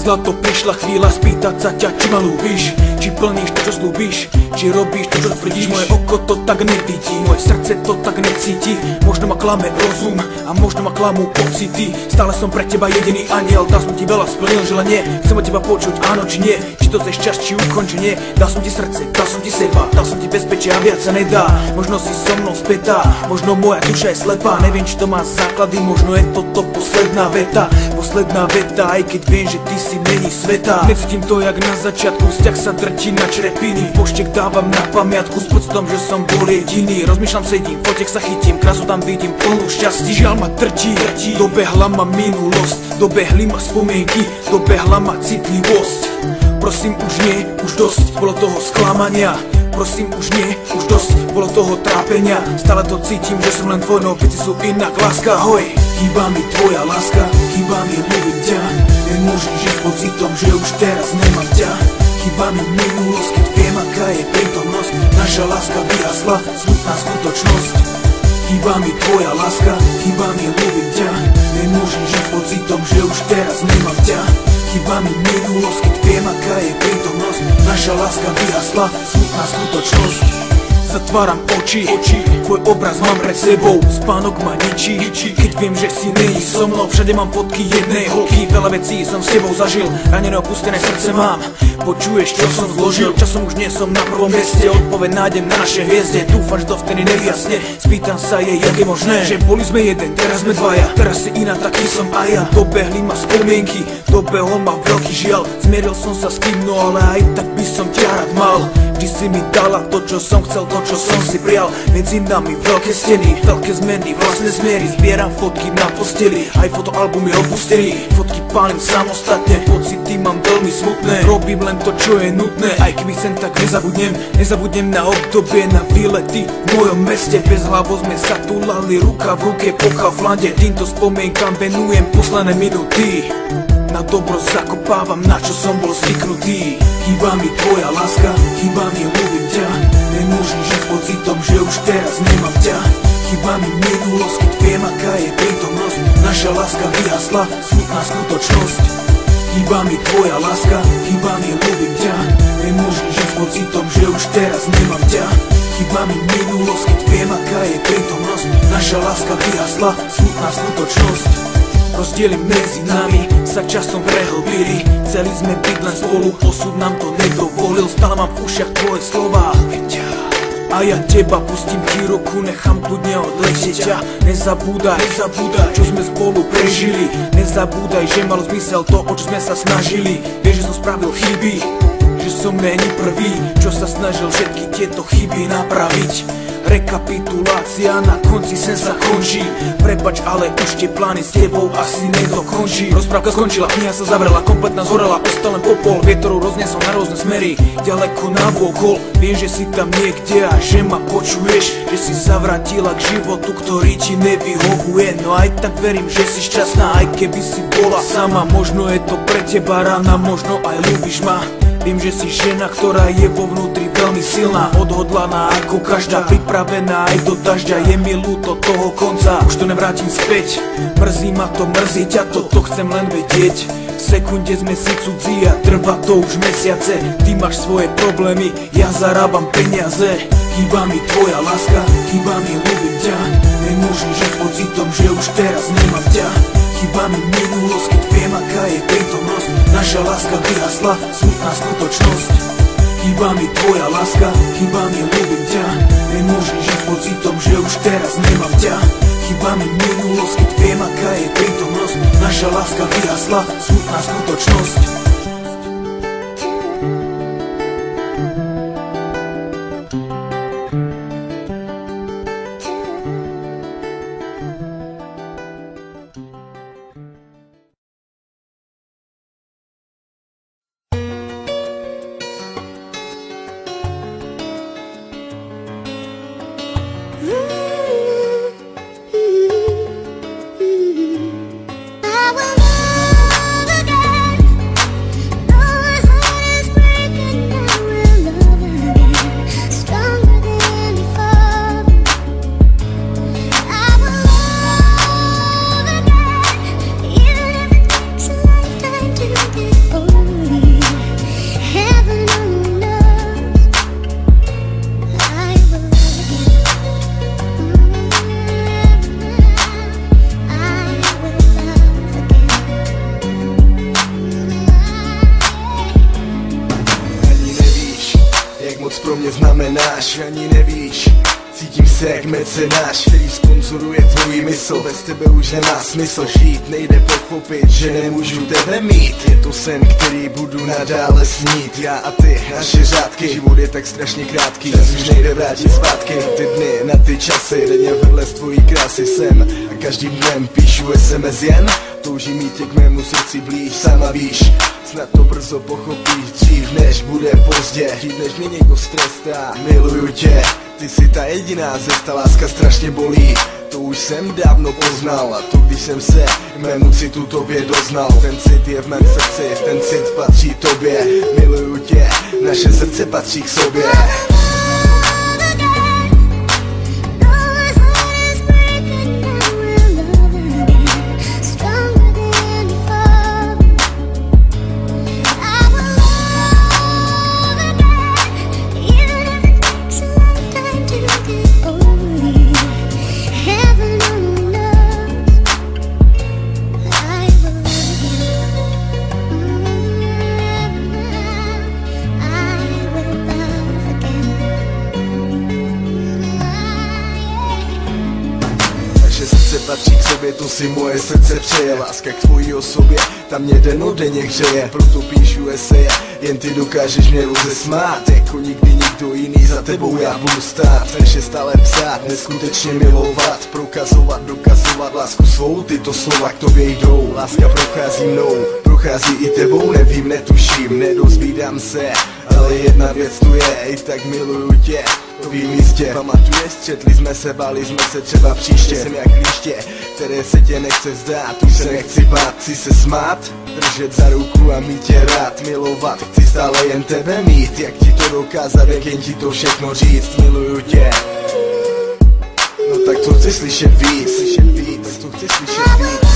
Zlato, prišla chvíľa spýtať sa ťa, či ma ľúbiš, či plníš to, čo slúbiš, či robíš to, čo tvrdíš. Moje oko to tak nevidí, moje srdce to tak necíti. Možno ma klame rozum a možno ma klamú pocity. Stále som pre teba jediný aniel, dal som ti veľa, splnil želanie. Chcem od teba počuť áno či nie, či to chceš čas, či ukončenie. Dal som ti srdce, dal som ti seba, dal som ti bezpečie a viac sa nedá. Možno si so mnou spätá, možno moja duša je slepá. Neviem, či to má základy, možno je toto posledná veta. Posledná veta, aj keď viem, že ty si mení sveta. Necítim to jak na začiatku, vzťah sa drtí na črepiny. Poštek dávam na pamiatku s pocitom, že som bol jediný. Rozmýšľam, sedím, fotek sa chytím, krásu tam vidím plnú šťastí. Žiaľ ma drtí, dobehla ma minulosť, dobehli ma spomienky, dobehla ma citlivosť. Prosím už nie, už dosť, bolo toho sklamania. Prosím už nie, už dosť, bolo toho trápenia. Stále to cítim, že som len tvoj, no veci sú inak, láska, hoj. Chýba mi tvoja láska, chýba mi ľúbiť ťa. Nemôžem žiť s pocitom, že už teraz nemám ťa. Chýba mi minulosť, keď viem, aká je prítomnosť. Naša láska vyhasla, smutná skutočnosť. Chýba mi tvoja láska, chýba mi ľúbiť ťa. Nemôžem žiť s pocitom, že už teraz nemám ťa. Chýba mi minulosť, keď viem, aká je prítomnosť. Naša láska vyhasla, smutná skutočnosť. Zatváram oči, tvoj obraz mám pred sebou. Spánok ma ničí, keď viem, že si není so mnou. Všade mám fotky jednej holky, veľa vecí som s tebou zažil. Ranené opustené srdce mám, počuješ, čo som zložil. Časom už nie som na prvom mieste, odpoveď nájdem na našej hviezde. Dúfam, že to vtedy nevyjasne, spýtam sa jej, jak je možné, že boli sme jeden, teraz sme dvaja. Teraz si iná, taký som aj ja. Dobehli ma spomienky, dobehol ma veľký žiaľ. Zmieril som sa s tým, no ale aj tak by som ťa rád mal. Vždy si mi dala to, čo som chcel, to, čo som si prijal. Medzi nami veľké steny, veľké zmeny, vlastné zmiery. Zbieram fotky na posteli, aj fotoalbumy opustený. Fotky pálim samostatne, pocity mám veľmi smutné. Robím len to, čo je nutné, aj keby chcem, tak nezabudnem na obdobie, na výlety v mojom meste. Bez hlavo sme sa túlali, ruka v ruke po Kauflande. Týmto spomienkam venujem posledné minúty. Na dobro zakopávam, na čo som bol zvyknutý. Chýba mi tvoja láska, chýba mi ľúbiť ťa. Nemôžem žiť s pocitom, že už teraz nemám ťa. Chýba mi minulosť, keď viem, aká je prítomnosť. Naša láska vyhasla, smutná skutočnosť. Chýba mi tvoja láska, chýba mi ľúbiť ťa. Nemôžem žiť s pocitom, že už teraz nemám ťa. Chýba mi minulosť, keď viem, aká je prítomnosť. Naša láska vyhasla, smutná skutočnosť. Rozdiely medzi nami sa časom prehlbili. Chceli sme byť len spolu, osud nám to nedovolil. Stále mám v ušiach tvoje slová a ja teba pustím ti ruku, nechám kľudne odletieť ťa. Nezabúdaj, čo sme spolu prežili. Nezabúdaj, že malo zmysel to, o čo sme sa snažili. Vieš, že som spravil chyby, že som není prvý, čo sa snažil všetky tieto chyby napraviť. Rekapitulácia na konci sen sa končí. Prepač, ale už tie plány s tebou asi nedokončí. Rozprávka skončila, kniha sa zavrela, kompletná zhorela, ostal len popol. Vietorov rozniesol na rôzne smery, ďaleko navôkol. Viem, že si tam niekde a že ma počuješ, že si sa vrátila k životu, ktorý ti nevyhovuje. No aj tak verím, že si šťastná, aj keby si bola sama. Možno je to pre teba rána, možno aj ľúbiš ma. Viem, že si žena, ktorá je vo vnútri veľmi silná, odhodlaná ako každá, pripravená aj do dažďa. Je mi ľúto toho konca, už to nevrátim späť. Mrzí ma to, mrzí ťa to chcem len vedieť. V sekunde sme si cudzí a trvá to už mesiace. Ty máš svoje problémy, ja zarábam peniaze. Chýba mi tvoja láska, chýba mi ľúbiť ťa. Nemôžem žiť s pocitom, že už teraz nemám ťa. Chýba mi minulosť, keď viem, aká je prítomnosť. Naša láska vyhasla, smutná skutočnosť. Chýba mi tvoja láska, chýba mi ľúbiť ťa. Nemôžem žiť s pocitom, že už teraz nemám ťa. Chýba mi minulosť, keď viem, aká je prítomnosť. Naša láska vyhasla, smutná skutočnosť. moc pro mě znamenáš, ani nevíš. Cítím se jak mecenáš, který sponzoruje tvoji mysl. Bez tebe už nemá smysl žít, nejde pochopit, že nemůžu tebe mít. Je to sen, který budu nadále snít. Já a ty, naše řádky, život je tak strašně krátký, čas už nejde vrátit zpátky. Ty dny na ty časy, denně vedle z tvojí krásy jsem. A každým dnem píšu SMS jen, toužím mít tě k mému srdci blíž. Sama víš, snad to brzo pochopíš, dřív než bude pozdě. Dřív než mě někdo strestá, miluju tě. Ty jsi ta jediná cesta, láska strašně bolí. To už jsem dávno poznal, a to když jsem se mému citu tobě doznal. Ten cit je v mém srdci, ten cit patří tobě. Miluju tě, naše srdce patří k sobě. Patří k sobě, to si moje srdce přeje. Láska k tvojí osobě, tam mě denodenně hřeje. Proto píšu eseje, jen ty dokážeš mě rozesmát. Jako nikdy nikdo jiný, za tebou já budu stát. Než stále psát, neskutečně milovat, prokazovat, dokazovat lásku svou. Tyto slova k tobě jdou, láska prochází mnou, prochází i tebou, nevím, netuším, nedozvídám se. Ale jedna věc tu je, i tak miluju tě. Tvým místě, pamatuješ, střetli jsme se, báli jsme se třeba příště. Jsem jak líště, které se tě nechce vzdát. Už se nechci bát, chci se smát, držet za ruku a mít tě rád, milovat. Chci stále jen tebe mít, jak ti to dokázat, jak jen ti to všechno říct. Miluju tě. No tak to chci slyšet víc, tak to chci slyšet víc.